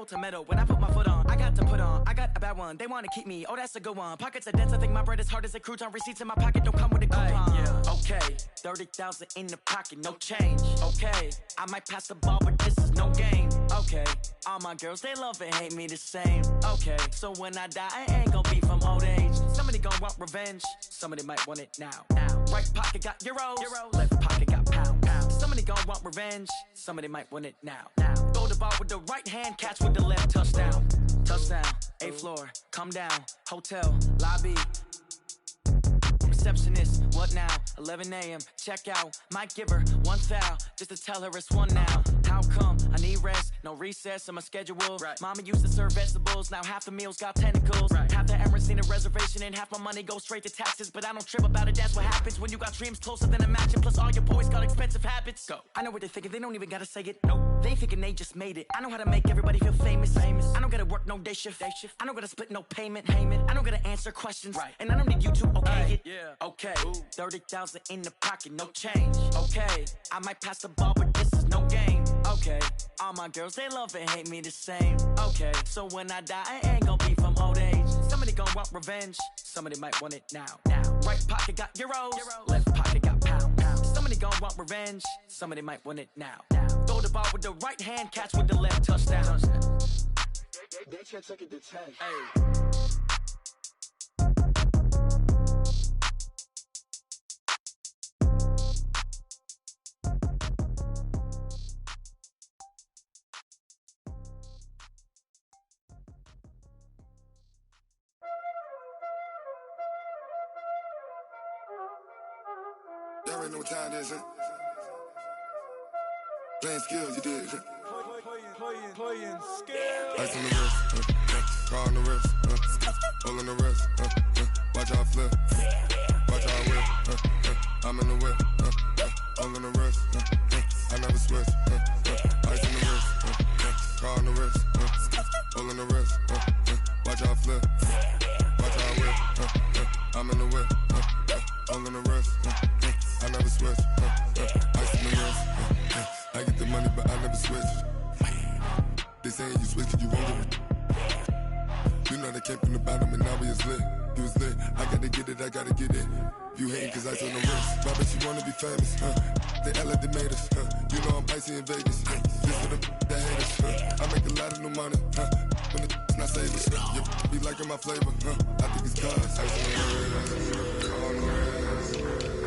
pedal to metal. When I put my foot on, I got to put on. I got a bad one, they want to keep me. Oh, that's a good one. Pockets are dense, I think my bread is hard as a crouton. Receipts in my pocket don't come with a coupon. Yeah. Okay, 30,000 in the pocket, no change. Okay, I might pass the ball, but this is no game. Okay, all my girls, they love and hate me the same. Okay, so when I die, I ain't gonna be from old age. Somebody gon' want revenge, somebody might want it now. Right pocket got euros, left pocket got pounds. Somebody gon' want revenge, somebody might want it now. Throw the ball with the right hand, catch with the left, touchdown. Touchdown, 8th floor, come down, hotel, lobby. Receptionist, what now? 11 a.m. Check out. Might give her one foul just to tell her it's one now. How come? I need rest, no recess in my schedule. Right. Mama used to serve vegetables, now half the meals got tentacles. Right. Half the Emirates need a reservation and half my money goes straight to taxes. But I don't trip about it, that's what happens when you got dreams closer than a match. And plus all your boys got expensive habits. Go. I know what they're thinking, they don't even gotta say it. Nope. They ain't thinking they just made it. I know how to make everybody feel famous. I don't gotta work no day shift. I don't gotta split no payment. I don't gotta answer questions. Right. And I don't need you to okay it. Yeah. Okay, 30,000 in the pocket, no change. Okay, I might pass the ball, but this is no game. Okay, all my girls, they love and hate me the same. Okay, so when I die, I ain't gonna be from old age. Somebody gon' want revenge, somebody might want it now. Right pocket got euros, left pocket got pounds. Somebody gon' want revenge, somebody might want it now. Throw the ball with the right hand, catch with the left, touchdown. They can't take it to 10. Hey. Y'all already know what time it is, huh? Playing skills, you did, huh? Playing skills. Ice on the wrist, car on the wrist, hole in the wrist, watch how I flip, watch how I whip, I'm in the whip, hole in the wrist, I never switch, ice on the wrist, car on the wrist, hole in the wrist, watch how I flip, watch how I whip, I'm in the whip, hole in the wrist, I never switch, ice on the wrist, I get the money but I never switch. They saying you switch 'cause you won't get it. You know they came from the bottom and now we is lit. You was lit, I gotta get it, I gotta get it. You hating 'cause I told no wrist. Why bet you wanna be famous, They elevated us, You know I'm icy in Vegas, This for the that hate us, I make a lot of new money, When the not savers, You be liking my flavor, I think it's cause ice on the wrist, on the wrist,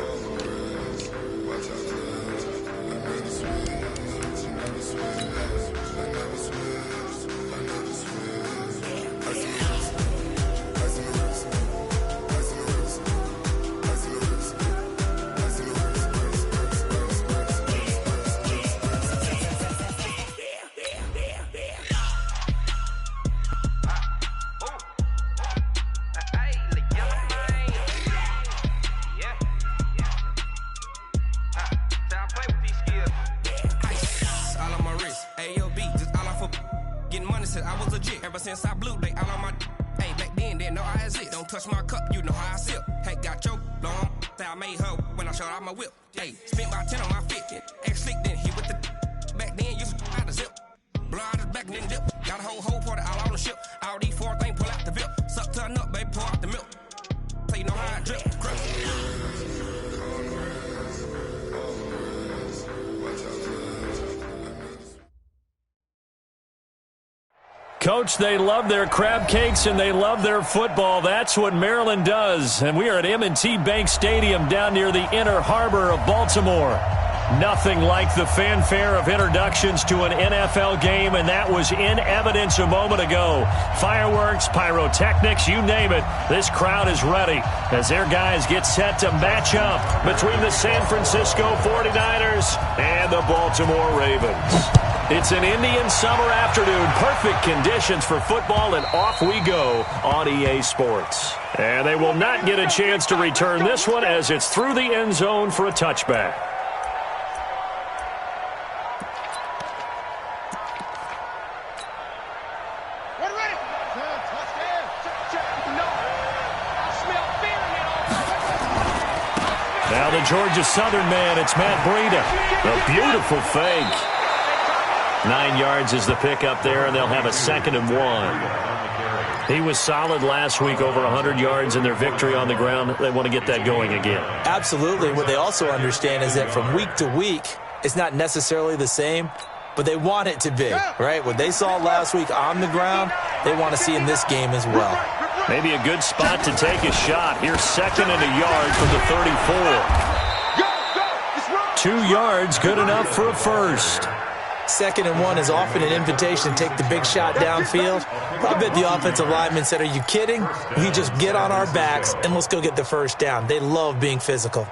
on the wrist. Watch out, I never switch, you never switch. I never switch, I never switch. Ice in the wrist, ice in the wrist, ice in the wrist, ice in the wrist, ice in the wrist, I was legit ever since I blew they all on my hey back then didn't know I exist. Don't touch my cup, you know how I sip. Hey, got your long I made her when I showed out my whip. Hey, spent about 10 on my 50. Ex slick then hit with the back then used to out the zip. Blow out his back then dip. Got a whole party all on the ship. All these 4 things pull out the VIP. Suck to a nut, baby, pour out the milk. So you know how I drip. Crush. Coach, they love their crab cakes and they love their football. That's what Maryland does. And we are at M&T Bank Stadium down near the Inner Harbor of Baltimore. Nothing like the fanfare of introductions to an NFL game, and that was in evidence a moment ago. Fireworks, pyrotechnics, you name it. This crowd is ready as their guys get set to match up between the San Francisco 49ers and the Baltimore Ravens. It's an Indian summer afternoon. Perfect conditions for football, and off we go on EA Sports. And they will not get a chance to return this one as it's through the end zone for a touchback. Now the Georgia Southern man, it's Matt Breida. A beautiful fake. 9 yards is the pickup there, and they'll have a 2nd and 1. He was solid last week, over 100 yards in their victory on the ground. They want to get that going again. Absolutely. What they also understand is that from week to week, it's not necessarily the same, but they want it to be, right? What they saw last week on the ground, they want to see in this game as well. Maybe a good spot to take a shot. Here's 2nd and a yard from the 34. 2 yards, good enough for a first. 2nd and 1 is often an invitation to take the big shot downfield. I bet the offensive lineman said, are you kidding? We just get on our backs and let's go get the first down. They love being physical.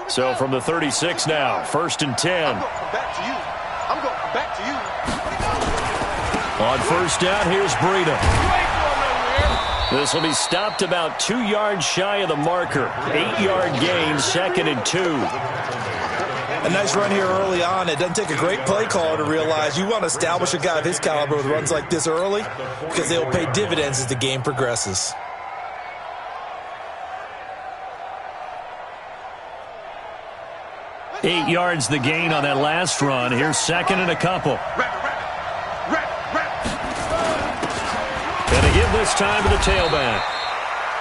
So from the 36 now, 1st and 10. I'm going back to you. On first down, here's Breida. This will be stopped about 2 yards shy of the marker. 8-yard gain, 2nd and 2. A nice run here early on. It doesn't take a great play caller to realize you want to establish a guy of his caliber with runs like this early because they'll pay dividends as the game progresses. Eight yards the gain on that last run. Here's 2nd and a couple. Going to give this time to the tailback.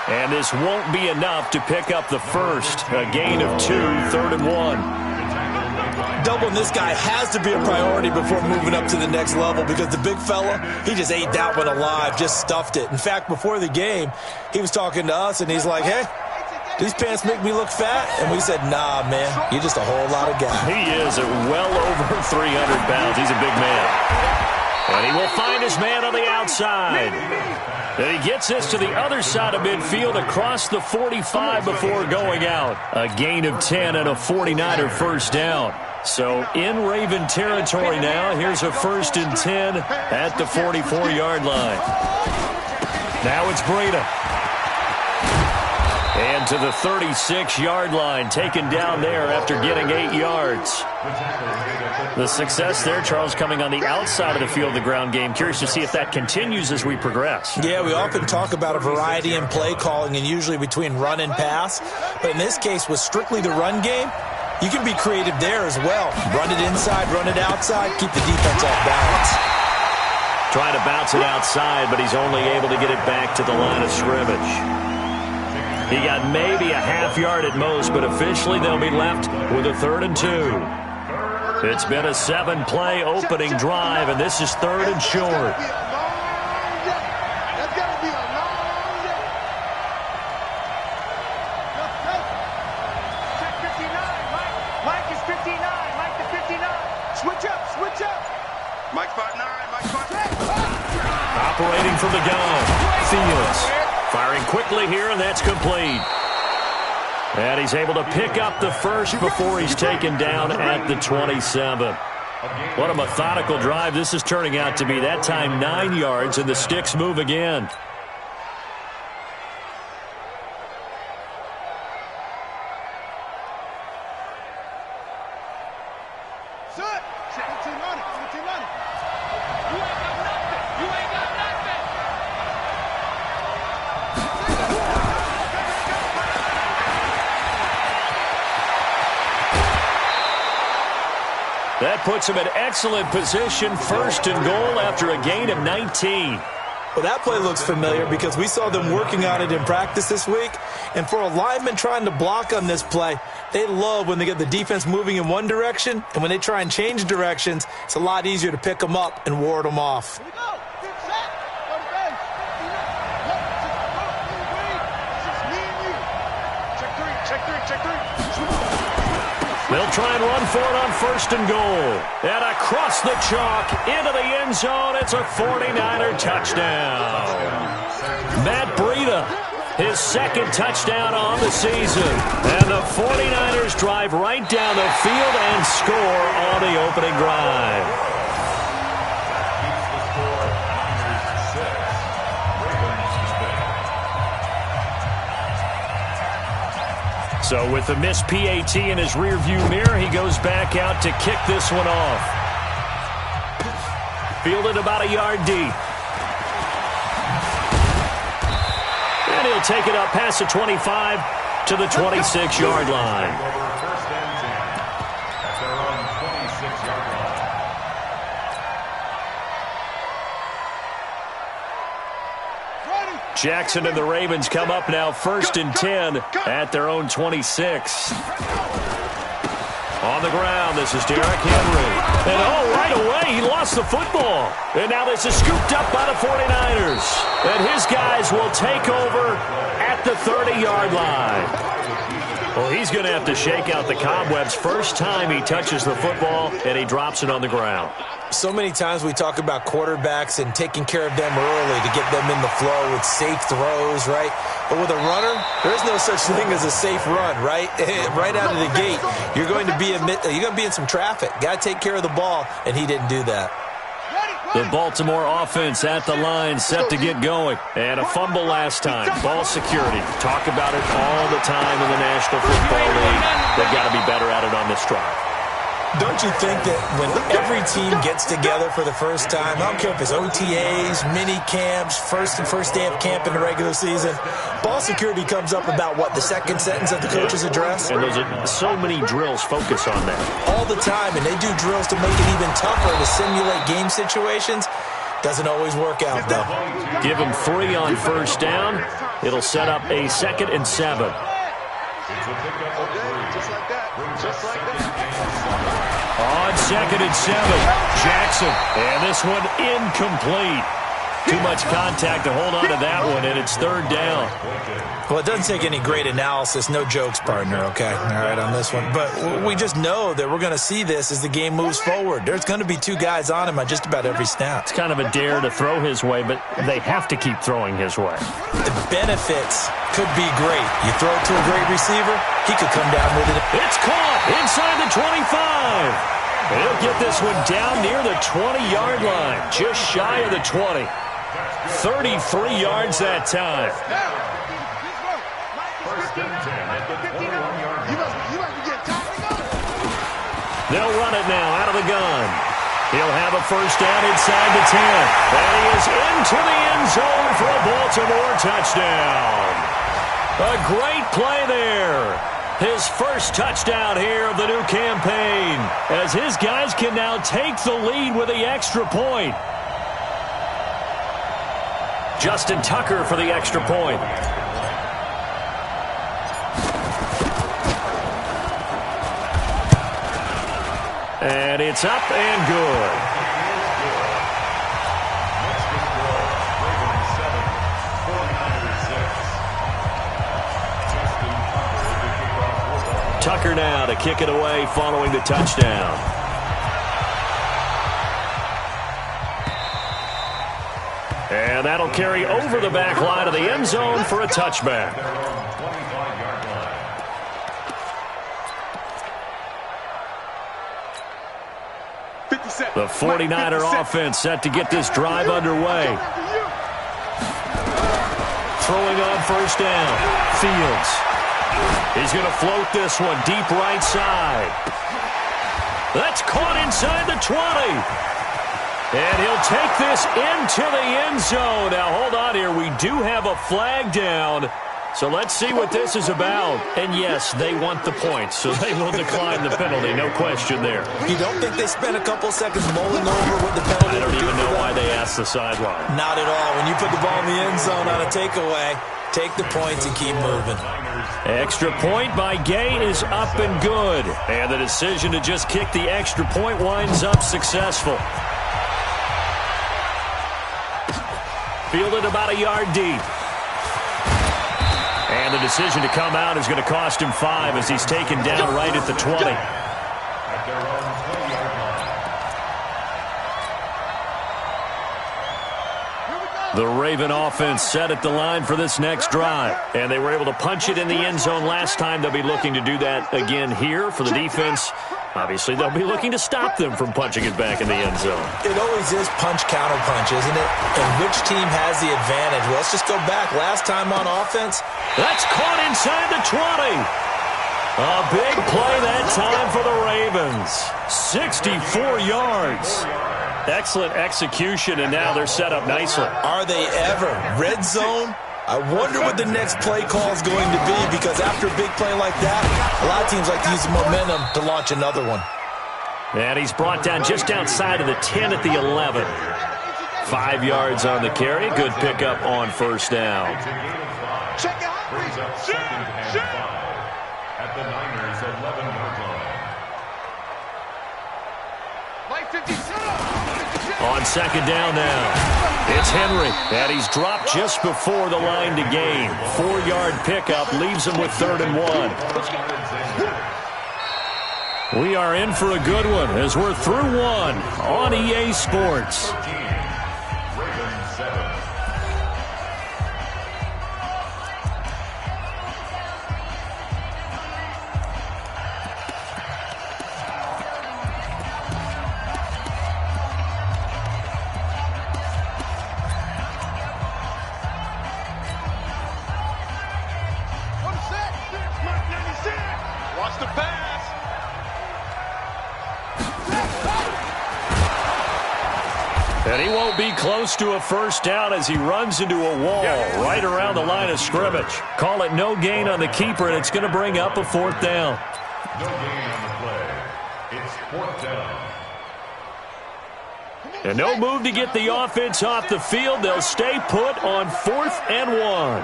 And this won't be enough to pick up the first. A gain of 2, 3rd and 1. Doubling this guy has to be a priority before moving up to the next level because the big fella, he just ate that one alive, just stuffed it. In fact, before the game, he was talking to us, and he's like, hey, these pants make me look fat? And we said, nah, man, you're just a whole lot of guy. He is at well over 300 pounds. He's a big man. And he will find his man on the outside. And he gets this to the other side of midfield across the 45 before going out. A gain of 10 and a 49er first down. So in Raven territory now. Here's a 1st and 10 at the 44-yard line. Now it's Breida. And to the 36-yard line, taken down there after getting 8 yards. The success there, Charles, coming on the outside of the field of the ground game. Curious to see if that continues as we progress. Yeah, we often talk about a variety in play calling and usually between run and pass. But in this case, with strictly the run game, you can be creative there as well. Run it inside, run it outside, keep the defense off balance. Trying to bounce it outside, but he's only able to get it back to the line of scrimmage. He got maybe a half yard at most, but officially they'll be left with a 3rd and 2. It's been a 7-play opening drive, and this is 3rd and short. Mike is 59. Mike is 59. Switch up. Mike spot 9. Mike spot 10. Operating from the gun, Fields. Firing quickly here, and that's complete. And he's able to pick up the first before he's taken down at the 27. What a methodical drive this is turning out to be. That time 9 yards, and the sticks move again. That puts him in excellent position, 1st and goal after a gain of 19. Well, that play looks familiar because we saw them working on it in practice this week. And for a lineman trying to block on this play, they love when they get the defense moving in one direction. And when they try and change directions, it's a lot easier to pick them up and ward them off. They'll try and run for it on 1st and goal. And across the chalk, into the end zone, it's a 49er touchdown. Matt Breida, his 2nd touchdown on the season. And the 49ers drive right down the field and score on the opening drive. So with the missed PAT in his rearview mirror, he goes back out to kick this one off. Fielded about a yard deep. And he'll take it up past the 25 to the 26-yard line. Jackson and the Ravens come up now 1st and 10 at their own 26. On the ground, this is Derrick Henry. And right away, he lost the football. And now this is scooped up by the 49ers. And his guys will take over at the 30-yard line. Well, he's going to have to shake out the cobwebs first time he touches the football, and he drops it on the ground. So many times we talk about quarterbacks and taking care of them early to get them in the flow with safe throws, right? But with a runner, there is no such thing as a safe run, right? Right out of the gate, you're going to be in some traffic. Got to take care of the ball, and he didn't do that. The Baltimore offense at the line, set to get going. And a fumble last time. Ball security. Talk about it all the time in the National Football League. They've got to be better at it on this drive. Don't you think that when every team gets together for the first time, I don't care if it's OTAs, mini camps, first day of camp in the regular season, ball security comes up about, what, the second sentence of the coach's address? And those are so many drills focus on that. All the time, and they do drills to make it even tougher to simulate game situations. Doesn't always work out, though. Give them 3 on first down. It'll set up a 2nd and 7. Just like that. On 2nd and 7, Jackson. And this one incomplete. Too much contact to hold on to that one, and it's 3rd down. Well, it doesn't take any great analysis. No jokes, partner, okay? All right, on this one. But we just know that we're going to see this as the game moves forward. There's going to be 2 guys on him on just about every snap. It's kind of a dare to throw his way, but they have to keep throwing his way. The benefits could be great. You throw it to a great receiver, he could come down with it. It's caught inside the 25. He'll get this one down near the 20-yard line, just shy of the 20. 33 yards that time. They'll run it now out of the gun. He'll have a first down inside the 10. And he is into the end zone for a Baltimore touchdown. A great play there. His first touchdown here of the new campaign, as his guys can now take the lead with the extra point. Justin Tucker for the extra point. And it's up and good. Tucker now to kick it away following the touchdown. And that'll carry over the back line of the end zone for a touchback. The 49er offense set to get this drive underway. Throwing on first down. Fields. He's going to float this one deep right side. That's caught inside the 20. And he'll take this into the end zone. Now, hold on here. We do have a flag down. So let's see what this is about. And, yes, they want the points, so they will decline the penalty. No question there. You don't think they spent a couple seconds mulling over what the penalty? I don't even know why they asked the sideline. Not at all. When you put the ball in the end zone on a takeaway, take the points and keep moving. Extra point by Gay is up and good. And the decision to just kick the extra point winds up successful. Fielded about a yard deep. And the decision to come out is going to cost him 5 as he's taken down right at the 20. The Raven offense set at the line for this next drive. And they were able to punch it in the end zone last time. They'll be looking to do that again here for the defense. Obviously, they'll be looking to stop them from punching it back in the end zone. It always is punch-counter-punch, isn't it? And which team has the advantage? Well, let's just go back. Last time on offense. That's caught inside the 20. A big play that time for the Ravens. 64 yards. Excellent execution, and now they're set up nicely. Are they ever? Red zone? I wonder what the next play call is going to be, because after a big play like that, a lot of teams like to use the momentum to launch another one. And he's brought down just outside of the 10 at the 11. 5 yards on the carry. Good pickup on first down. Check out. Brings up second and 5 at the Niners' 11-yard line. Like 50. On second down now, it's Henry, and he's dropped just before the line to gain. 4-yard pickup leaves him with 3rd and 1. We are in for a good one as we're through one on EA Sports. Watch the pass. And he won't be close to a first down as he runs into a wall right around the line of scrimmage. Call it no gain on the keeper, and it's going to bring up a 4th down. No gain on the play. It's 4th down. And no move to get the offense off the field. They'll stay put on 4th and 1.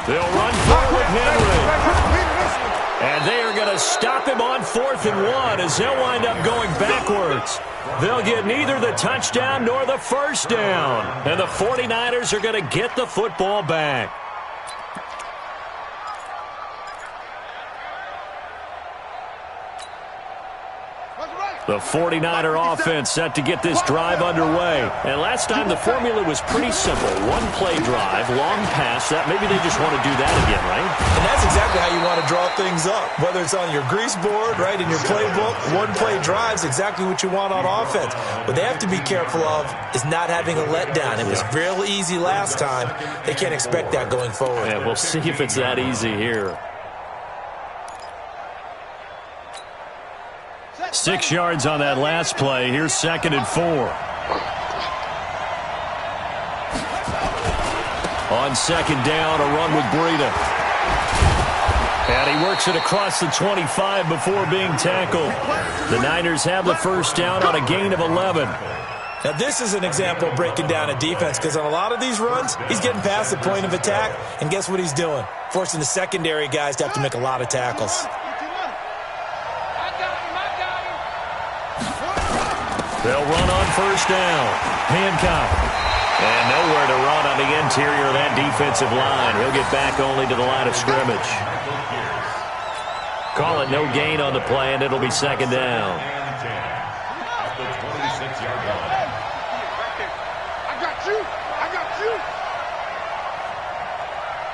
They'll run forward with Henry. And they are going to stop him on 4th and 1 as they'll wind up going backwards. They'll get neither the touchdown nor the first down. And the 49ers are going to get the football back. The 49er offense set to get this drive underway. And last time the formula was pretty simple. One-play drive, long pass. That maybe they just want to do that again, right? And that's exactly how you want to draw things up. Whether it's on your grease board, right, in your playbook, one-play drive's exactly what you want on offense. What they have to be careful of is not having a letdown. It was real easy last time. They can't expect that going forward. Yeah, we'll see if it's that easy here. 6 yards on that last play. Here's 2nd and 4. On second down, a run with Breida. And he works it across the 25 before being tackled. The Niners have the first down on a gain of 11. Now, this is an example of breaking down a defense, because on a lot of these runs, he's getting past the point of attack, and guess what he's doing? Forcing the secondary guys to have to make a lot of tackles. They'll run on first down. Hancock. And nowhere to run on the interior of that defensive line. He'll get back only to the line of scrimmage. Call it no gain on the play, and it'll be 2nd down. At the 26-yard line. I got you.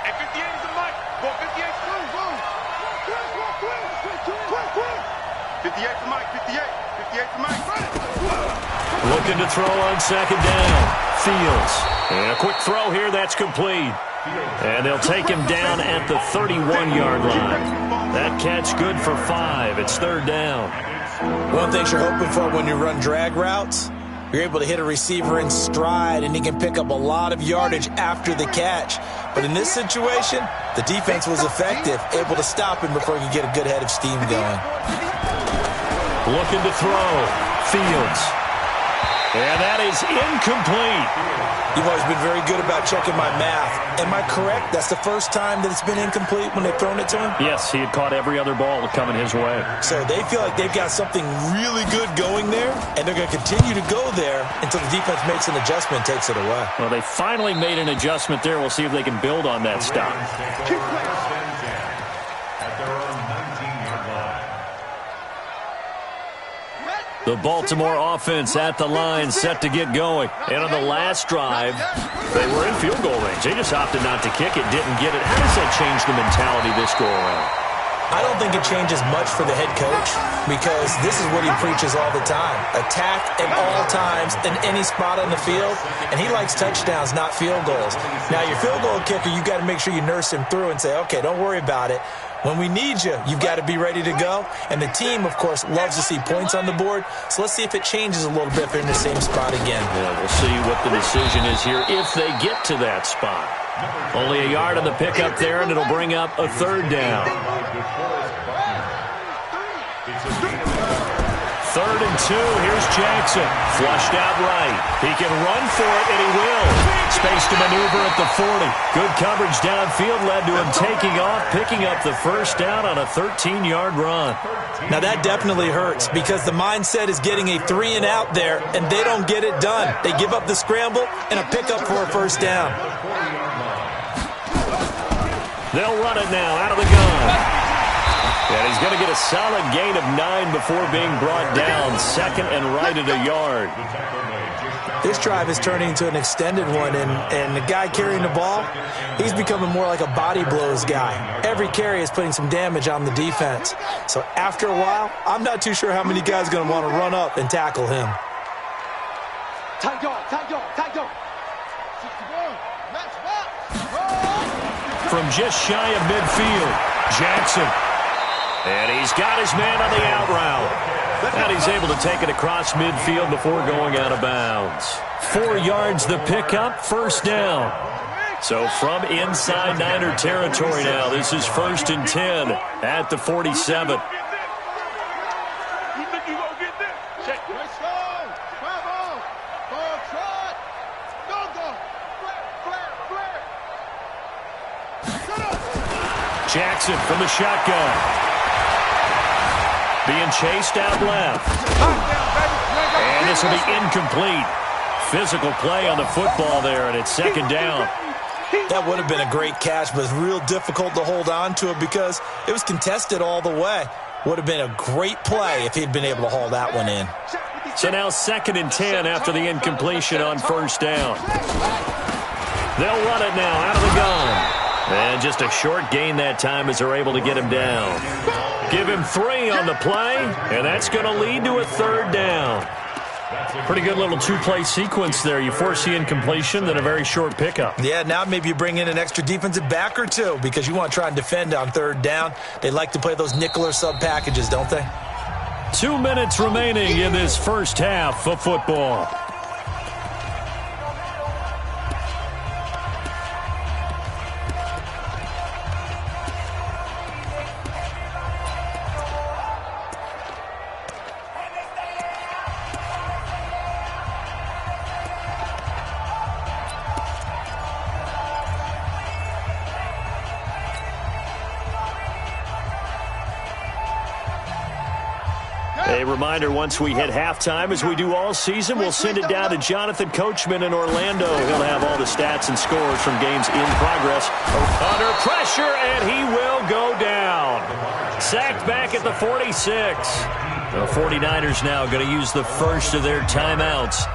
And 58 is the mic. Go 58. Go. 58 to Mike. 58 to Mike. Looking to throw on second down. Fields. And a quick throw here. That's complete. And they'll take him down at the 31-yard line. That catch good for 5. It's 3rd down. One thing you're hoping for when you run drag routes, you're able to hit a receiver in stride, and he can pick up a lot of yardage after the catch. But in this situation, the defense was effective, able to stop him before he could get a good head of steam going. Looking to throw. Fields. And that is incomplete. You've always been very good about checking my math. Am I correct? That's the first time that it's been incomplete when they've thrown it to him? Yes, he had caught every other ball coming his way. So they feel like they've got something really good going there, and they're going to continue to go there until the defense makes an adjustment and takes it away. Well, they finally made an adjustment there. We'll see if they can build on that stop. The Baltimore offense at the line, set to get going. And on the last drive, they were in field goal range. They just opted not to kick it, didn't get it. How does that change the mentality this go around? I don't think it changes much for the head coach because this is what he preaches all the time. Attack at all times in any spot on the field, and he likes touchdowns, not field goals. Now, your field goal kicker, you've got to make sure you nurse him through and say, okay, don't worry about it. When we need you, you've got to be ready to go. And the team, of course, loves to see points on the board. So let's see if it changes a little bit if they're in the same spot again. Yeah, we'll see what the decision is here if they get to that spot. Only a yard on the pickup there, and it'll bring up a third down. 3rd and 2. Here's Jackson. Flushed out right. He can run for it, and he will. Space to maneuver at the 40. Good coverage downfield led to him taking off, picking up the first down on a 13-yard run. Now, that definitely hurts because the mindset is getting a 3-and-out there, and they don't get it done. They give up the scramble and a pickup for a first down. They'll run it now out of the gun. And he's going to get a solid gain of 9 before being brought down. 2nd and right at a yard. This drive is turning into an extended one, and the guy carrying the ball, he's becoming more like a body blows guy. Every carry is putting some damage on the defense. So after a while, I'm not too sure how many guys are going to want to run up and tackle him. From just shy of midfield, Jackson. And he's got his man on the out route. And he's able to take it across midfield before going out of bounds. 4 yards the pickup, first down. So from inside Niner territory now, this is 1st and 10 at the 47. Jackson from the shotgun. Being chased out left. And this will be incomplete. Physical play on the football there, and it's 2nd down. That would have been a great catch, but it's real difficult to hold on to it because it was contested all the way. Would have been a great play if he'd been able to haul that one in. So now 2nd and 10 after the incompletion on first down. They'll run it now out of the gun. And just a short gain that time as they're able to get him down. Give him 3 on the play, and that's going to lead to a 3rd down. Pretty good little 2-play sequence there. You force the incompletion, then a very short pickup. Yeah, now maybe you bring in an extra defensive back or two because you want to try and defend on 3rd down. They like to play those nickel or sub packages, don't they? 2 minutes remaining in this first half of football. A reminder, once we hit halftime, as we do all season, we'll send it down to Jonathan Coachman in Orlando. He'll have all the stats and scores from games in progress. Under pressure, and he will go down. Sacked back at the 46. The 49ers now going to use the first of their timeouts.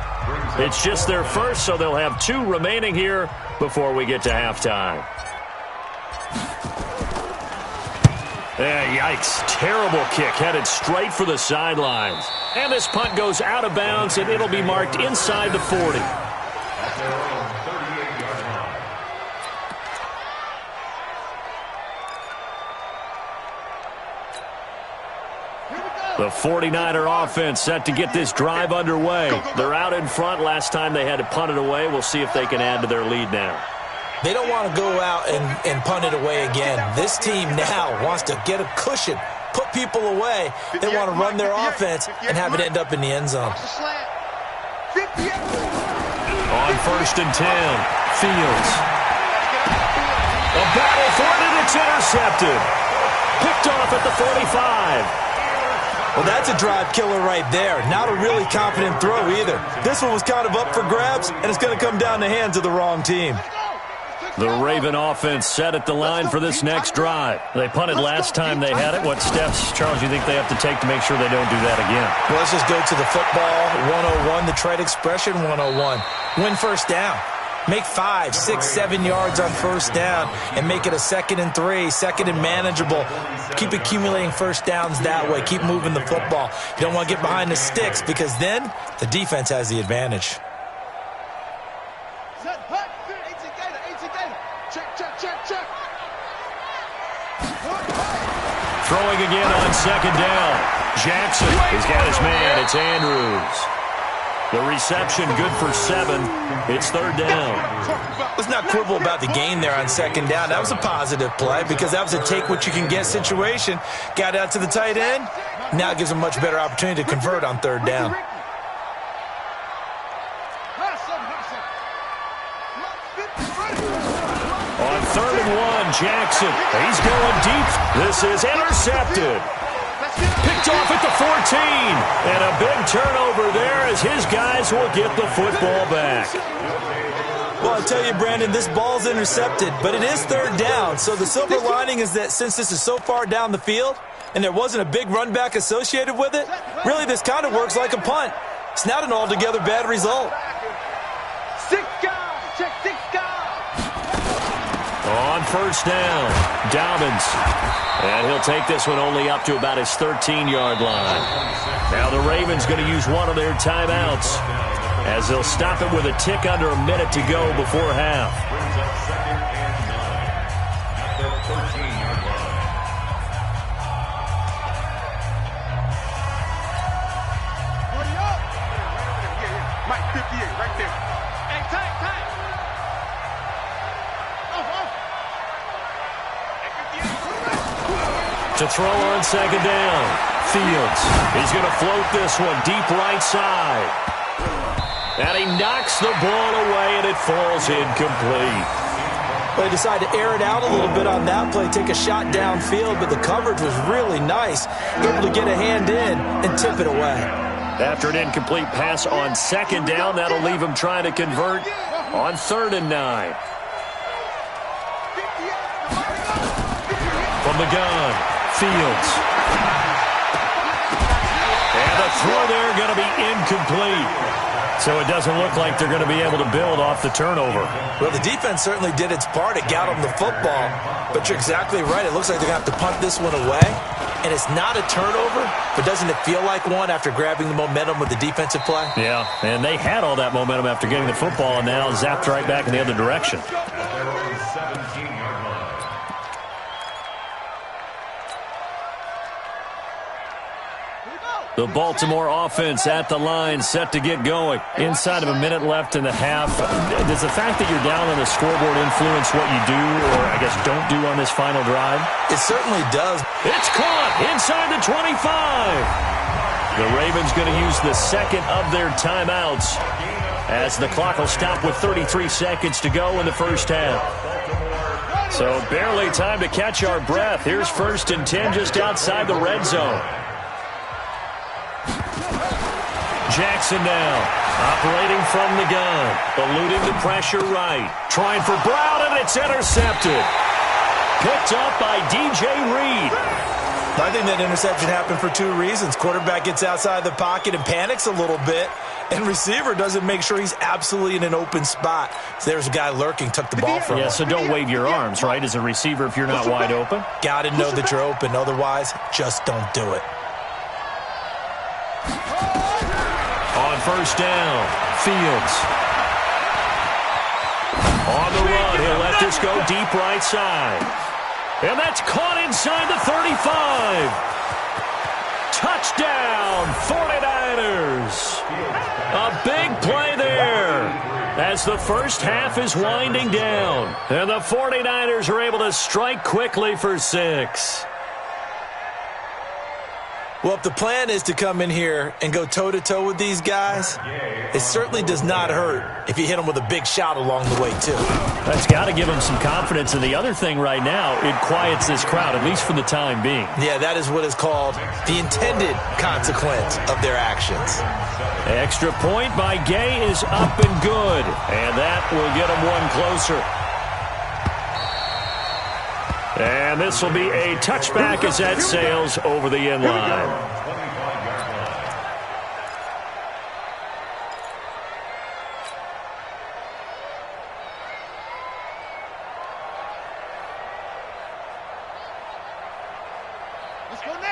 It's just their first, so they'll have 2 remaining here before we get to halftime. Yikes. Terrible kick headed straight for the sidelines. And this punt goes out of bounds, and it'll be marked inside the 40. The 49er offense set to get this drive underway. They're out in front. Last time they had to punt it away. We'll see if they can add to their lead now. They don't want to go out and punt it away again. This team now wants to get a cushion, put people away. They want to run their offense and have it end up in the end zone. On 1st and 10, Fields. A battle for it, and it's intercepted. Picked off at the 45. Well, that's a drive killer right there. Not a really confident throw either. This one was kind of up for grabs, and it's going to come down the hands of the wrong team. The Raven offense set at the line for this next drive. They punted last time they had it. What steps, Charles, do you think they have to take to make sure they don't do that again? Well, let's just go to the football 101, the trade expression 101. Win first down. Make 5, 6, 7 yards on first down and make it a 2nd and 3, 2nd and manageable. Keep accumulating first downs that way. Keep moving the football. You don't want to get behind the sticks because then the defense has the advantage. Throwing again on 2nd down. Jackson has got his man. It's Andrews. The reception good for 7. It's 3rd down. Let's not quibble about the gain there on 2nd down. That was a positive play because that was a take-what-you-can-get situation. Got out to the tight end. Now it gives them a much better opportunity to convert on 3rd down. On 3rd and 1, Jackson. He's going deep. This is intercepted. Picked off at the 14. And a big turnover there as his guys will get the football back. Well, I tell you, Brandon, this ball's intercepted, but it is 3rd down. So the silver lining is that since this is so far down the field and there wasn't a big run back associated with it, really this kind of works like a punt. It's not an altogether bad result. 6 guys. Check 6 guys. On first down, Dobbins. And he'll take this one only up to about his 13-yard line. Now the Ravens going to use one of their timeouts as they'll stop it with a tick under a minute to go before half. Mike 58 right there. Hey, tight. To throw on 2nd down, Fields. He's going to float this one deep right side. And he knocks the ball away, and it falls incomplete. Well, they decided to air it out a little bit on that play, take a shot downfield, but the coverage was really nice. Able to get a hand in and tip it away. After an incomplete pass on 2nd down, that'll leave him trying to convert on 3rd and 9. From the gun, Fields. And the throw there going to be incomplete. So it doesn't look like they're going to be able to build off the turnover. Well, the defense certainly did its part. It got them the football. But you're exactly right. It looks like they're going to have to punt this one away. And it's not a turnover, but doesn't it feel like one after grabbing the momentum with the defensive play? Yeah, and they had all that momentum after getting the football and now zapped right back in the other direction. The Baltimore offense at the line, set to get going. Inside of a minute left in the half. Does the fact that you're down on the scoreboard influence what you do, or I guess don't do on this final drive? It certainly does. It's caught inside the 25. The Ravens going to use the 2nd of their timeouts as the clock will stop with 33 seconds to go in the first half. So barely time to catch our breath. Here's 1st and 10 just outside the red zone. Jackson now, operating from the gun, eluding the pressure right, trying for Brown, and it's intercepted. Picked up by DJ Reed. I think that interception happened for 2 reasons. Quarterback gets outside the pocket and panics a little bit, and receiver doesn't make sure he's absolutely in an open spot. So there's a guy lurking, took the ball from him. Yeah, so don't wave your arms, right, as a receiver if you're not wide open. Got to know that you're open. Otherwise, just don't do it. On first down, Fields. On the run, he'll let this go deep right side. And that's caught inside the 35. Touchdown, 49ers. A big play there as the first half is winding down. And the 49ers are able to strike quickly for 6. Well, if the plan is to come in here and go toe-to-toe with these guys, it certainly does not hurt if you hit them with a big shot along the way, too. That's got to give them some confidence. And the other thing right now, it quiets this crowd, at least for the time being. Yeah, that is what is called the intended consequence of their actions. Extra point by Gay is up and good. And that will get them one closer. And this will be a touchback as that sails over the end line.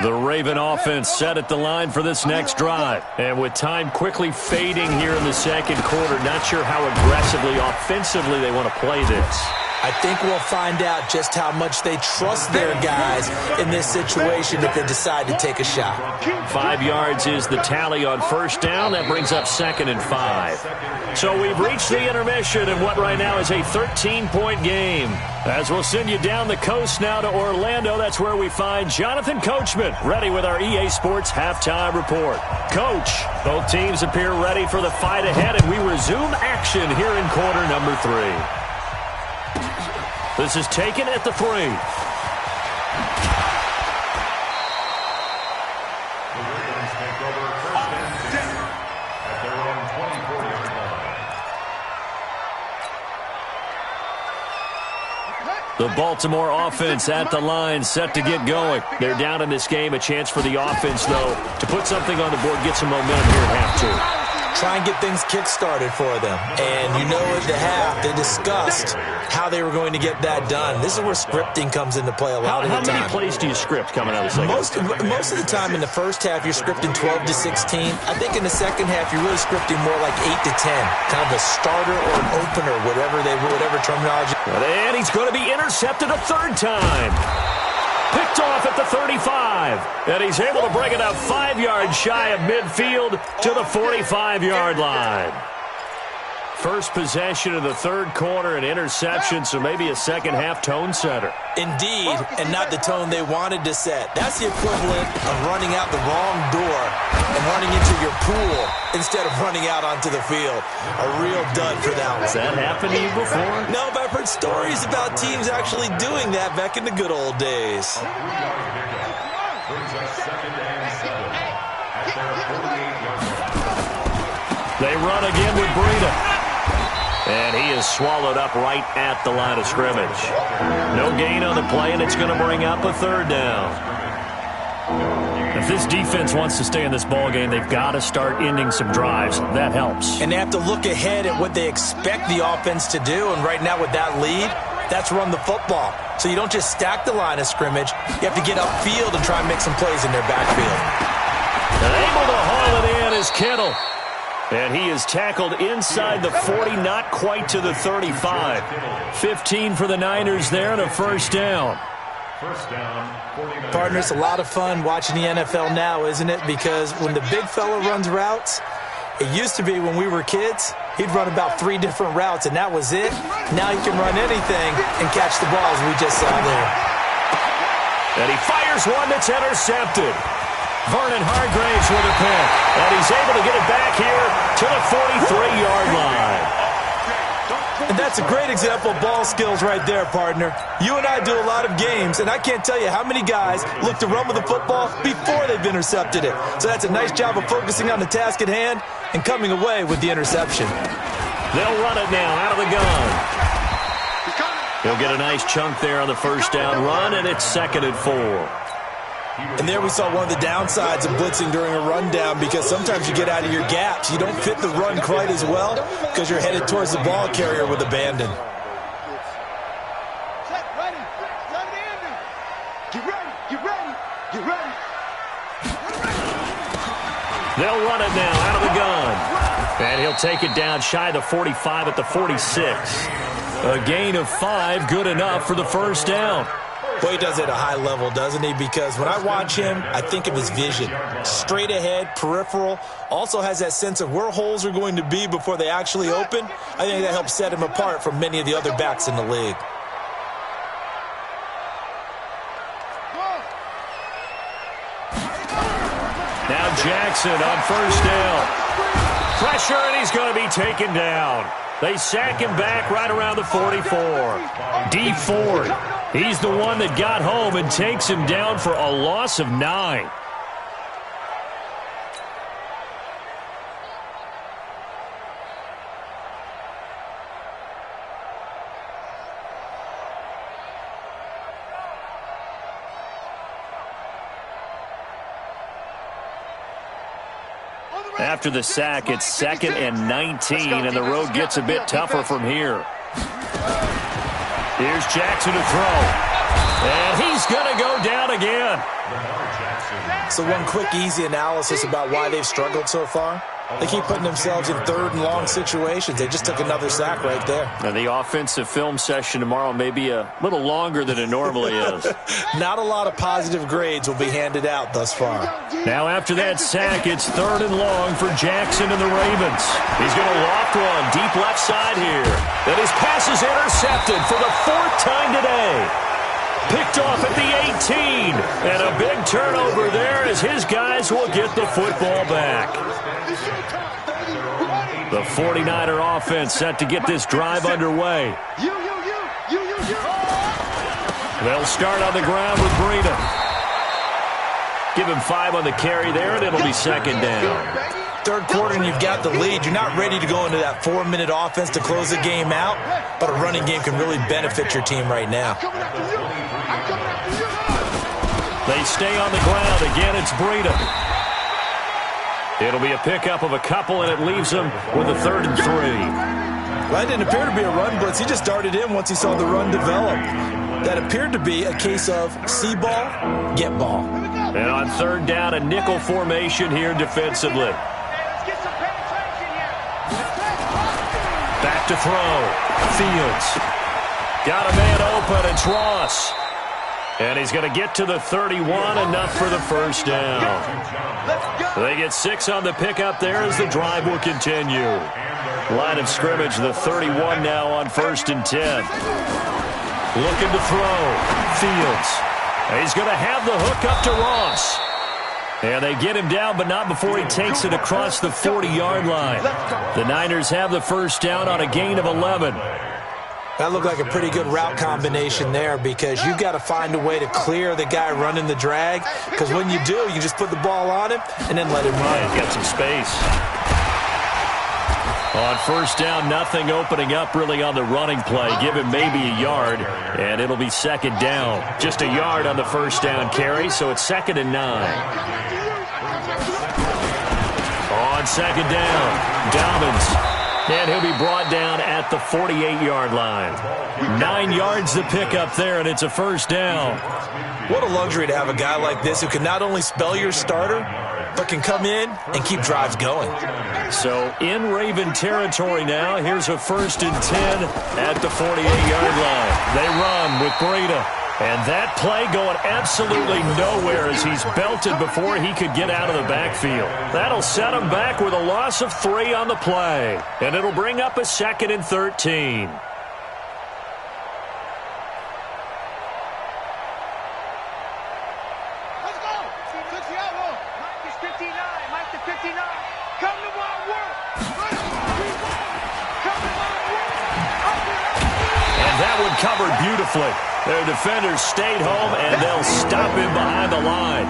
The Raven offense set at the line for this next drive. And with time quickly fading here in the second quarter, not sure how aggressively, offensively they want to play this. I think we'll find out just how much they trust their guys in this situation if they decide to take a shot. 5 yards is the tally on first down. That brings up 2nd and 5. So we've reached the intermission in what right now is a 13-point game. As we'll send you down the coast now to Orlando, that's where we find Jonathan Coachman, ready with our EA Sports halftime report. Coach, both teams appear ready for the fight ahead, and we resume action here in quarter number 3. This is taken at the 3. The Ravens take over 1st and 10 at their own 24-yard line. The Baltimore offense at the line, set to get going. They're down in this game. A chance for the offense, though, to put something on the board, get some momentum here at half 2. Try and get things kick-started for them. And you know at the half, they discussed how they were going to get that done. This is where scripting comes into play a lot of the time. How many plays do you script coming out of the second? Most of the time in the first half, you're scripting 12 to 16. I think in the second half, you're really scripting more like 8 to 10. Kind of a starter or an opener, whatever terminology. And he's going to be intercepted a 3rd time. Picked off at the 35. And he's able to bring it up 5 yards shy of midfield to the 45-yard line. First possession of the 3rd quarter, an interception, so maybe a second-half tone setter. Indeed, and not the tone they wanted to set. That's the equivalent of running out the wrong door and running into your pool instead of running out onto the field. A real dud for that one. Has that happened to you before? No, but I've heard stories about teams actually doing that back in the good old days. A 3-yard pickup brings us 2nd and 7 at their 48-yard line. They run again with Breida. And he is swallowed up right at the line of scrimmage. No gain on the play, and it's going to bring up a 3rd down. If this defense wants to stay in this ballgame, they've got to start ending some drives. That helps. And they have to look ahead at what they expect the offense to do. And right now with that lead, that's run the football. So you don't just stack the line of scrimmage. You have to get upfield and try and make some plays in their backfield. And able to haul it in is Kittle. And he is tackled inside the 40, not quite to the 35. 15 for the Niners there and a 1st down. First down, 49. Partner, it's a lot of fun watching the NFL now, isn't it? Because when the big fella runs routes, it used to be when we were kids, he'd run about 3 different routes, and that was it. Now he can run anything and catch the ball, as we just saw there. And he fires one that's intercepted. Vernon Hargreaves with a pick. And he's able to get it back here to the 43-yard line. And that's a great example of ball skills right there, partner. You and I do a lot of games, and I can't tell you how many guys look to run with the football before they've intercepted it. So that's a nice job of focusing on the task at hand and coming away with the interception. They'll run it now out of the gun. He'll get a nice chunk there on the 1st down run, and it's 2nd and 4. And there we saw one of the downsides of blitzing during a rundown, because sometimes you get out of your gaps. You don't fit the run quite as well because you're headed towards the ball carrier with abandon. They'll run it now out of the gun. And he'll take it down shy of the 45 at the 46. A gain of 5, good enough for the 1st down. Boy, he does it at a high level, doesn't he? Because when I watch him, I think of his vision. Straight ahead, peripheral. Also has that sense of where holes are going to be before they actually open. I think that helps set him apart from many of the other backs in the league. Now Jackson on 1st down. Pressure, and he's going to be taken down. They sack him back right around the 44. Dee Ford, he's the one that got home and takes him down for a loss of 9. After the sack, it's 2nd and 19, and the road gets a bit tougher from here. Here's Jackson to throw. And he's going to go down again. So one quick, easy analysis about why they've struggled so far. They keep putting themselves in third and long situations. They just took another sack right there. And the offensive film session tomorrow may be a little longer than it normally is. Not a lot of positive grades will be handed out thus far. Now after that sack, it's third and long for Jackson and the Ravens. He's going to loft one deep left side here. And his pass is intercepted for the fourth time today. Picked off at the 18. And a big turnover there as his guys will get the football back. The 49er offense set to get this drive underway. They'll start on the ground with Breida. Give him 5 on the carry there, and it'll be second down. Third quarter and you've got the lead. You're not ready to go into that 4-minute offense to close the game out, but a running game can really benefit your team right now. They stay on the ground. Again, it's Breida. It'll be a pickup of a couple, and it leaves them with a 3rd and 3. Well, that didn't appear to be a run blitz. He just darted in once he saw the run develop. That appeared to be a case of see ball, get ball. And on 3rd down, a nickel formation here defensively. Back to throw. Fields. Got a man open. It's Ross. And he's going to get to the 31, enough for the first down. They get 6 on the pickup there as the drive will continue. Line of scrimmage, the 31 now on 1st and 10. Looking to throw. Fields. He's going to have the hook up to Ross. And they get him down, but not before he takes it across the 40-yard line. The Niners have the first down on a gain of 11. That looked like a pretty good route combination there because you've got to find a way to clear the guy running the drag, because when you do, you just put the ball on him and then let him run. He's got some space. On 1st down, nothing opening up really on the running play. Give him maybe a yard, and it'll be 2nd down. Just a yard on the 1st down carry, so it's 2nd and 9. On 2nd down, Dobbins. And he'll be brought down at the 48-yard line. 9 yards to pick up there, and it's a 1st down. What a luxury to have a guy like this who can not only spell your starter, but can come in and keep drives going. So in Raven territory now, here's a 1st and 10 at the 48-yard line. They run with Breida. And that play going absolutely nowhere as he's belted before he could get out of the backfield. That'll set him back with a loss of 3 on the play. And it'll bring up a 2nd and 13. Let's go. Mike is 59. Mike to 59. Come to my work. Come to my work. And that one covered beautifully. Their defenders stayed home, and they'll stop him behind the line.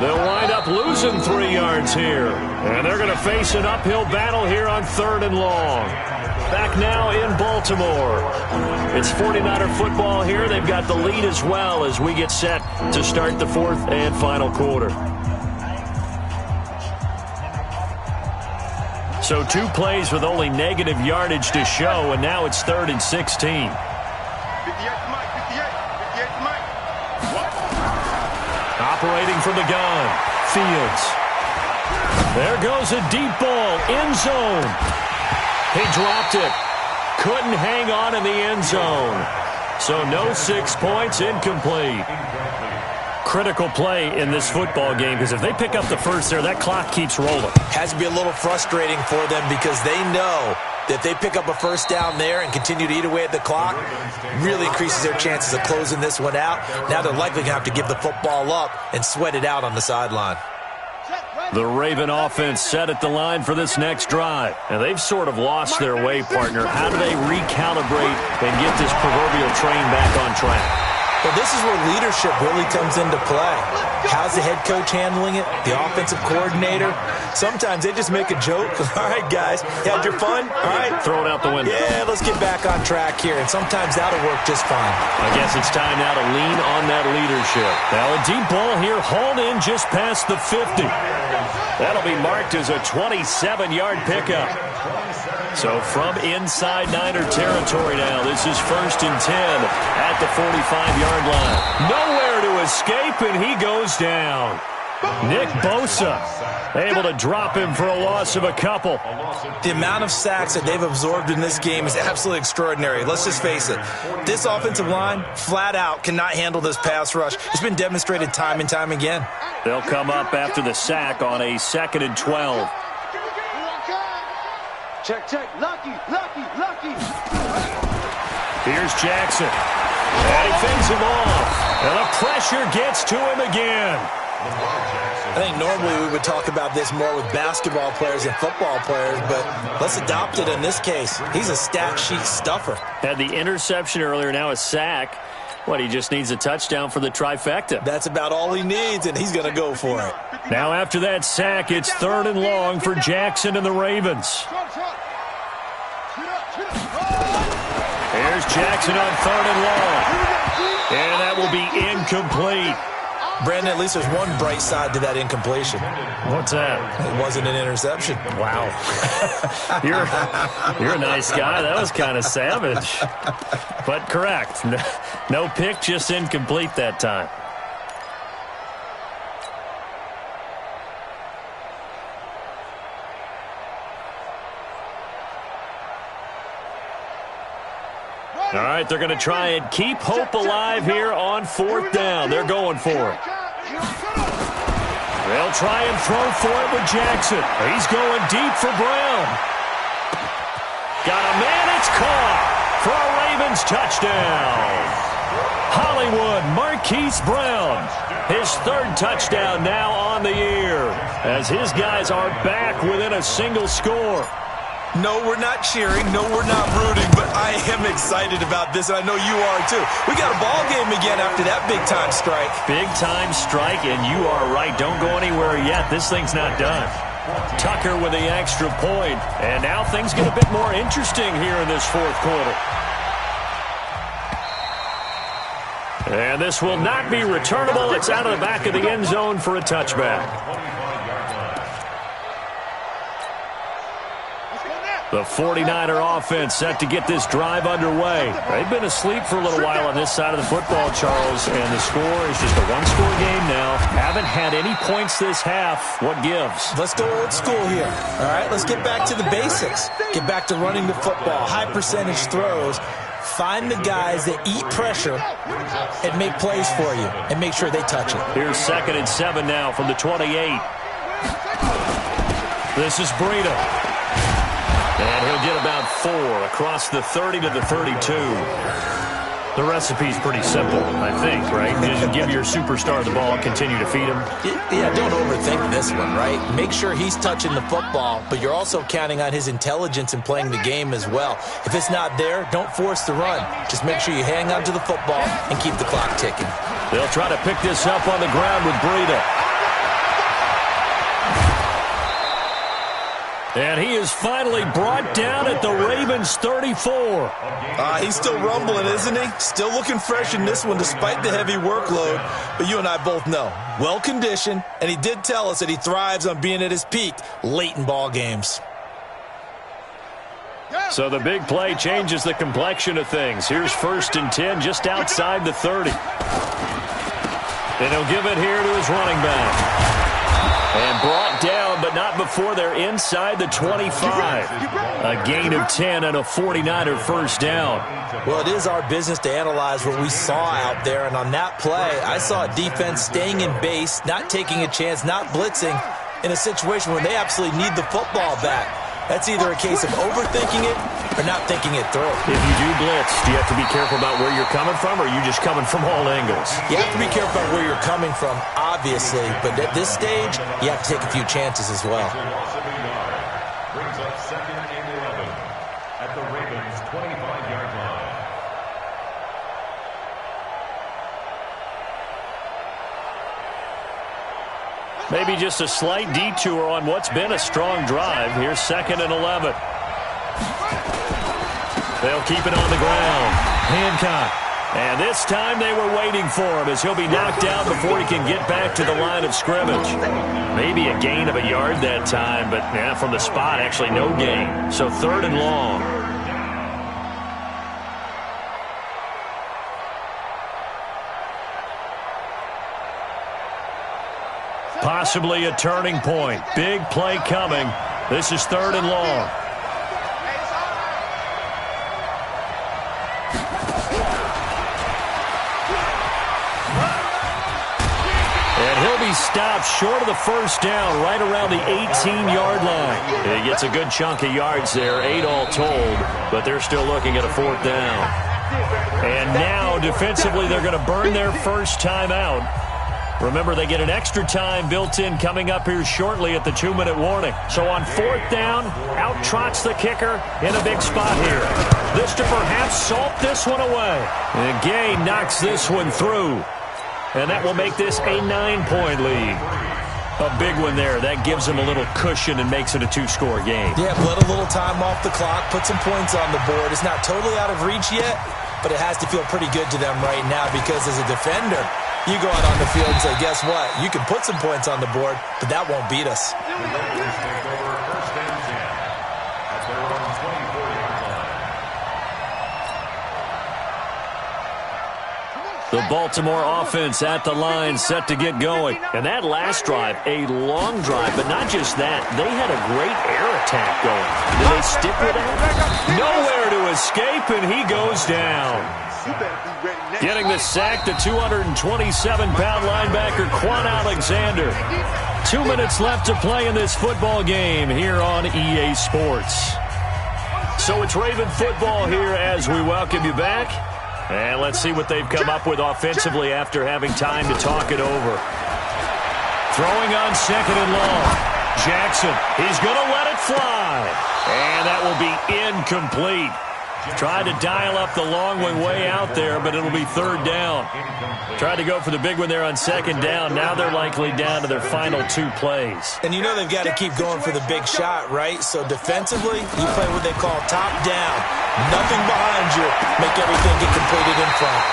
They'll wind up losing 3 yards here. And they're going to face an uphill battle here on 3rd and long. Back now in Baltimore. It's 49er football here. They've got the lead as well as we get set to start the 4th and final quarter. So 2 plays with only negative yardage to show, and now it's 3rd and 16. 58 to Mike. 58 to Mike. What? Operating from the gun. Fields. There goes a deep ball. End zone. He dropped it. Couldn't hang on in the end zone. So no 6 points, incomplete. Critical play in this football game because if they pick up the first there, that clock keeps rolling. Has to be a little frustrating for them because they know that if they pick up a first down there and continue to eat away at the clock, really increases their chances of closing this one out. Now they're likely going to have to give the football up and sweat it out on the sideline. The Raven offense set at the line for this next drive. And they've sort of lost their way, partner. How do they recalibrate and get this proverbial train back on track? Well, this is where leadership really comes into play. How's the head coach handling it? The offensive coordinator? Sometimes they just make a joke. All right, guys, you had your fun? All right. Throw it out the window. Yeah, let's get back on track here. And sometimes that'll work just fine. I guess it's time now to lean on that leadership. Now a deep ball here hauled in just past the 50. That'll be marked as a 27-yard pickup. So from inside Niner territory now, this is 1st and 10 at the 45-yard line. Nowhere to escape, and he goes down. Nick Bosa able to drop him for a loss of a couple. The amount of sacks that they've absorbed in this game is absolutely extraordinary. Let's just face it. This offensive line, flat out, cannot handle this pass rush. It's been demonstrated time and time again. They'll come up after the sack on a 2nd and 12. Check, check. Lucky. Here's Jackson. And he fends him off. And the pressure gets to him again. I think normally we would talk about this more with basketball players and football players, but let's adopt it in this case. He's a stat sheet stuffer. Had the interception earlier, now a sack. What, he just needs a touchdown for the trifecta. That's about all he needs, and he's going to go for it. Now after that sack, it's 3rd and long for Jackson and the Ravens. Here's Jackson on 3rd and long. And that will be incomplete. Brandon, at least there's one bright side to that incompletion. What's that? It wasn't an interception. Wow. You're a nice guy. That was kind of savage. But correct. No pick, just incomplete that time. All right, they're going to try and keep hope alive here on 4th down. They're going for it. They'll try and throw for it with Jackson. He's going deep for Brown. Got a man, it's caught for a Ravens touchdown. Hollywood Marquise Brown, his 3rd touchdown now on the year, as his guys are back within a single score. No, we're not cheering. No, we're not rooting, but I am excited about this, and I know you are too. We got a ball game again after that big-time strike. Big-time strike, and you are right. Don't go anywhere yet. This thing's not done. Tucker with the extra point, and now things get a bit more interesting here in this 4th quarter. And this will not be returnable. It's out of the back of the end zone for a touchback. The 49er offense set to get this drive underway. They've been asleep for a little while on this side of the football, Charles, and the score is just a one-score game now. Haven't had any points this half. What gives? Let's go old school here, all right? Let's get back to the basics. Get back to running the football, high-percentage throws. Find the guys that eat pressure and make plays for you and make sure they touch it. Here's 2nd and 7 now from the 28. This is Breida. And he'll get about 4 across the 30 to the 32. The recipe's pretty simple, I think, right? Just give your superstar the ball, continue to feed him. Yeah, don't overthink this one, right? Make sure he's touching the football, but you're also counting on his intelligence in playing the game as well. If it's not there, don't force the run. Just make sure you hang on to the football and keep the clock ticking. They'll try to pick this up on the ground with Breida. And he is finally brought down at the Ravens 34. He's still rumbling, isn't he? Still looking fresh in this one despite the heavy workload. But you and I both know, well-conditioned, and he did tell us that he thrives on being at his peak late in ball games. So the big play changes the complexion of things. Here's 1st and 10 just outside the 30. And he'll give it here to his running back. And brought down, but not before they're inside the 25. A gain of 10 and a 49er first down. Well, it is our business to analyze what we saw out there. And on that play, I saw a defense staying in base, not taking a chance, not blitzing, in a situation where they absolutely need the football back. That's either a case of overthinking it or not thinking it through. If you do blitz, do you have to be careful about where you're coming from, or are you just coming from all angles? You have to be careful about where you're coming from, obviously, but at this stage, you have to take a few chances as well. Brings up 2nd and 11 at the Ravens' 25-yard line. Maybe just a slight detour on what's been a strong drive. Here's 2nd and 11. They'll keep it on the ground. Hancock. And this time they were waiting for him as he'll be knocked down before he can get back to the line of scrimmage. Maybe a gain of a yard that time, but from the spot, actually no gain. So 3rd and long. Possibly a turning point. Big play coming. This is 3rd and long. And he'll be stopped short of the first down right around the 18-yard line. He gets a good chunk of yards there, 8 all told, but they're still looking at a 4th down. And now, defensively, they're going to burn their first time out. Remember, they get an extra time built in coming up here shortly at the 2-minute warning. So on 4th down, out trots the kicker in a big spot here. This to perhaps salt this one away. And Gay knocks this one through. And that will make this a 9-point lead. A big one there. That gives them a little cushion and makes it a 2-score game. Yeah, let a little time off the clock, put some points on the board. It's not totally out of reach yet, but it has to feel pretty good to them right now because as a defender, you go out on the field and say, guess what? You can put some points on the board, but that won't beat us. The Baltimore offense at the line, set to get going. And that last drive, a long drive, but not just that. They had a great air attack going. Did they stick with that? Nowhere to escape, and he goes down. Getting the sack, the 227-pound linebacker, Quan Alexander. 2 minutes left to play in this football game here on EA Sports. So it's Raven football here as we welcome you back. And let's see what they've come up with offensively after having time to talk it over. Throwing on 2nd and long. Jackson, he's going to let it fly. And that will be incomplete. Tried to dial up the long one way out there, but it'll be 3rd down. Tried to go for the big one there on 2nd down. Now they're likely down to their final 2 plays. And you know they've got to keep going for the big shot, right? So defensively, you play what they call top down. Nothing behind you. Make everything get completed in front.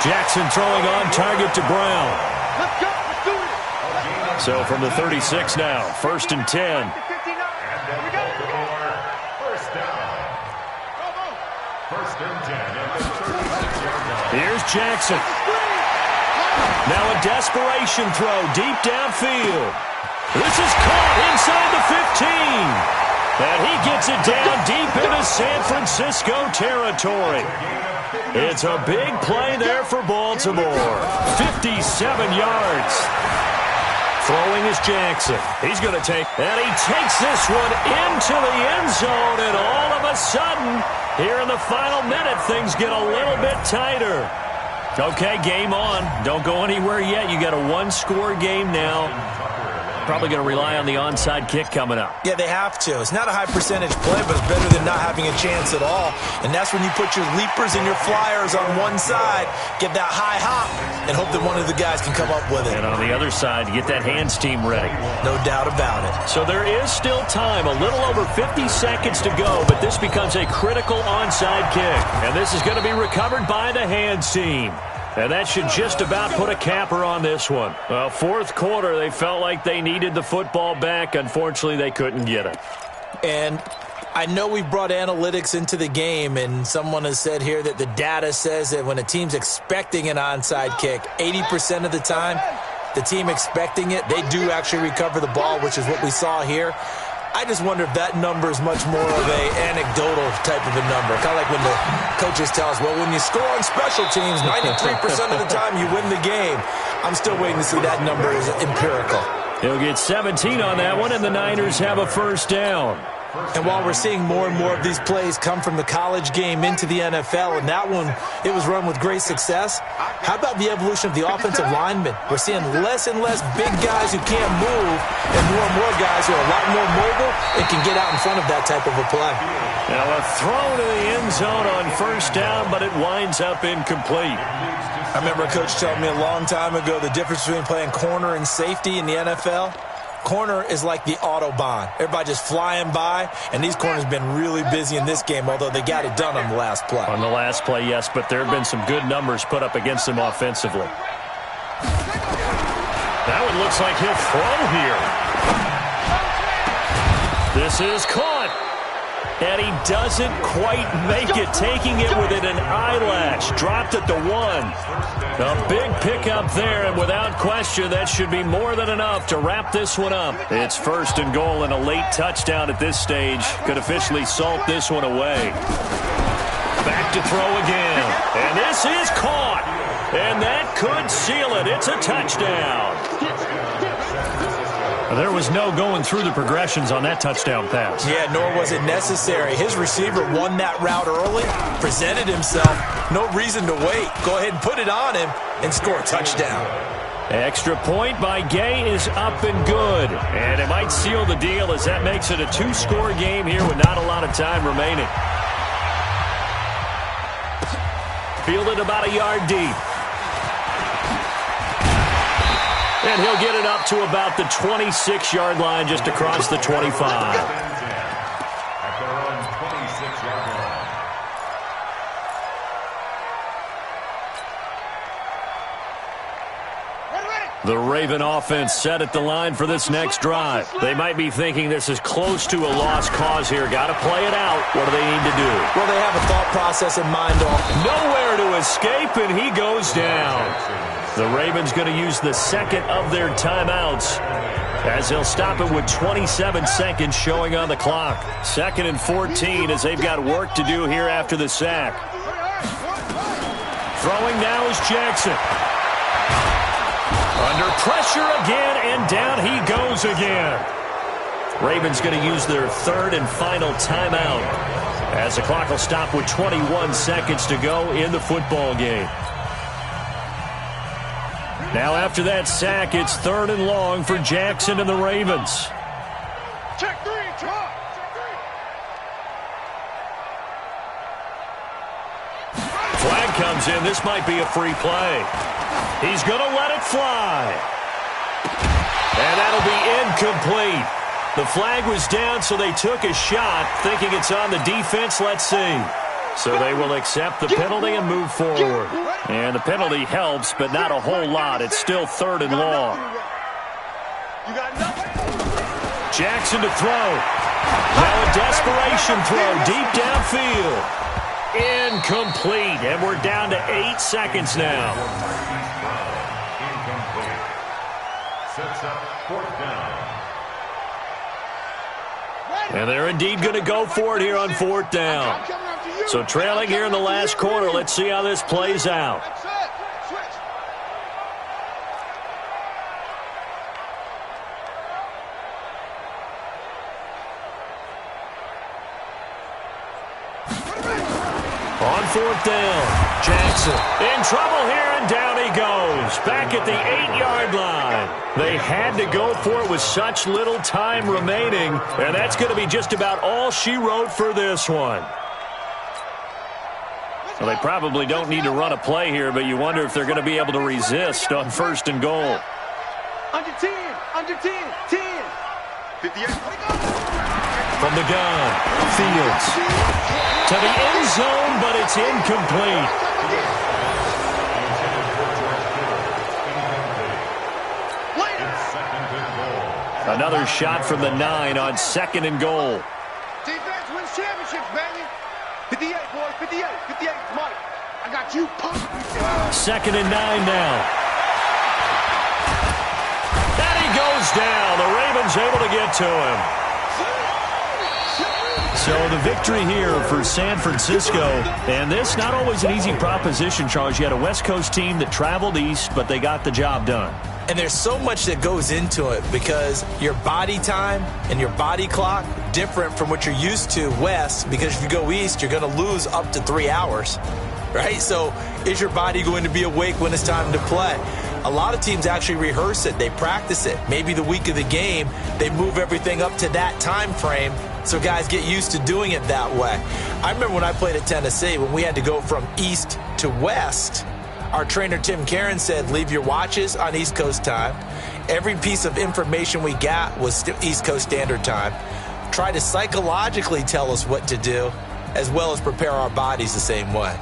Jackson throwing on target to Brown. Let's go. Let's do it. So from the 36 now, 1st and 10. Here's Jackson. Now a desperation throw deep downfield. This is caught inside the 15. And he gets it down deep into San Francisco territory. It's a big play there for Baltimore. 57 yards. Throwing is Jackson. He's going to take, and he takes this one into the end zone, and all of a sudden, here in the final minute, things get a little bit tighter. Okay, game on. Don't go anywhere yet. You got a 1-score game now. Probably going to rely on the onside kick coming up. Yeah, they have to. It's not a high percentage play, but it's better than not having a chance at all. And that's when you put your leapers and your flyers on one side, get that high hop, and hope that one of the guys can come up with it. And on the other side, get that hands team ready. No doubt about it. So there is still time, a little over 50 seconds to go, but this becomes a critical onside kick. And this is going to be recovered by the hands team. And that should just about put a capper on this one. Well, 4th quarter, they felt like they needed the football back. Unfortunately, they couldn't get it. And I know we brought analytics into the game, and someone has said here that the data says that when a team's expecting an onside kick, 80% of the time, the team expecting it, they do actually recover the ball, which is what we saw here. I just wonder if that number is much more of a anecdotal type of a number. Kind of like when the coaches tell us, well, when you score on special teams, 93% of the time you win the game. I'm still waiting to see that number is empirical. He'll get 17 on that one, and the Niners have a 1st down. And while we're seeing more and more of these plays come from the college game into the NFL, and that one, it was run with great success, how about the evolution of the offensive linemen? We're seeing less and less big guys who can't move and more guys who are a lot more mobile and can get out in front of that type of a play. Now a throw to the end zone on 1st down, but it winds up incomplete. I remember a coach telling me a long time ago the difference between playing corner and safety in the NFL. corner is like the Autobahn. Everybody just flying by, and these corners have been really busy in this game, although they got it done on the last play. On the last play, yes, but there have been some good numbers put up against them offensively. Now it looks like he'll throw here. This is caught. And he doesn't quite make it, taking it within an eyelash. Dropped at the 1. A big pickup there, and without question, that should be more than enough to wrap this one up. It's 1st and goal, and a late touchdown at this stage could officially salt this one away. Back to throw again. And this is caught. And that could seal it. It's a touchdown. There was no going through the progressions on that touchdown pass. Yeah, nor was it necessary. His receiver won that route early, presented himself. No reason to wait. Go ahead and put it on him and score a touchdown. Extra point by Gay is up and good. And it might seal the deal as that makes it a 2-score game here with not a lot of time remaining. Fielded about a yard deep. And he'll get it up to about the 26-yard line just across the 25. At their own 26-yard line. The Raven offense set at the line for this next drive. They might be thinking this is close to a lost cause here. Got to play it out. What do they need to do? Well, they have a thought process in mind. Nowhere to escape, and he goes down. The Ravens going to use the second of their timeouts as they'll stop it with 27 seconds showing on the clock. 2nd and 14 as they've got work to do here after the sack. Throwing now is Jackson. Under pressure again, and down he goes again. Ravens going to use their 3rd and final timeout as the clock will stop with 21 seconds to go in the football game. Now after that sack, it's 3rd and long for Jackson and the Ravens. Check 3, drop. Flag comes in. This might be a free play. He's going to let it fly. And that'll be incomplete. The flag was down, so they took a shot, thinking it's on the defense. Let's see. So they will accept the penalty and move forward. And the penalty helps, but not a whole lot. It's still 3rd and long. Jackson to throw. Now a desperation throw deep downfield. Incomplete, and we're down to 8 seconds now. Incomplete. Sets up 4th down. And they're indeed going to go for it here on 4th down. So trailing here in the last quarter, let's see how this plays out. On 4th down, Jackson in trouble here, and down he goes. Back at the 8-yard line. They had to go for it with such little time remaining, and that's going to be just about all she wrote for this one. Well, they probably don't need to run a play here, but you wonder if they're going to be able to resist on 1st and goal. Under 10, 10. 58. From the gun, Fields to the end zone, but it's incomplete. Another shot from the 9 on 2nd and goal. Defense wins championships, baby. 58, boys, 58. 58 is Mike. I got you pumped. 2nd and 9 now. And he goes down. The Ravens able to get to him. So the victory here for San Francisco, and this not always an easy proposition, Charles. You had a West Coast team that traveled east, but they got the job done. And there's so much that goes into it because your body time and your body clock different from what you're used to west, because if you go east, you're going to lose up to 3 hours, right? So is your body going to be awake when it's time to play? A lot of teams actually rehearse it. They practice it. Maybe the week of the game, they move everything up to that time frame so guys get used to doing it that way. I remember when I played at Tennessee, when we had to go from east to west, our trainer Tim Karen said, leave your watches on East Coast time Every piece of information we got was East Coast Standard Time. Try to psychologically tell us what to do, as well as prepare our bodies the same way.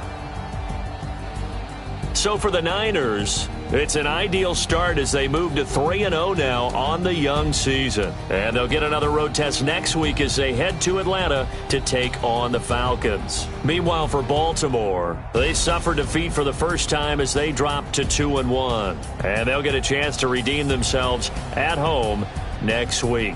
So for the Niners, it's an ideal start as they move to 3-0 now on the young season. And they'll get another road test next week as they head to Atlanta to take on the Falcons. Meanwhile, for Baltimore, they suffered defeat for the first time as they dropped to 2-1. And they'll get a chance to redeem themselves at home next week.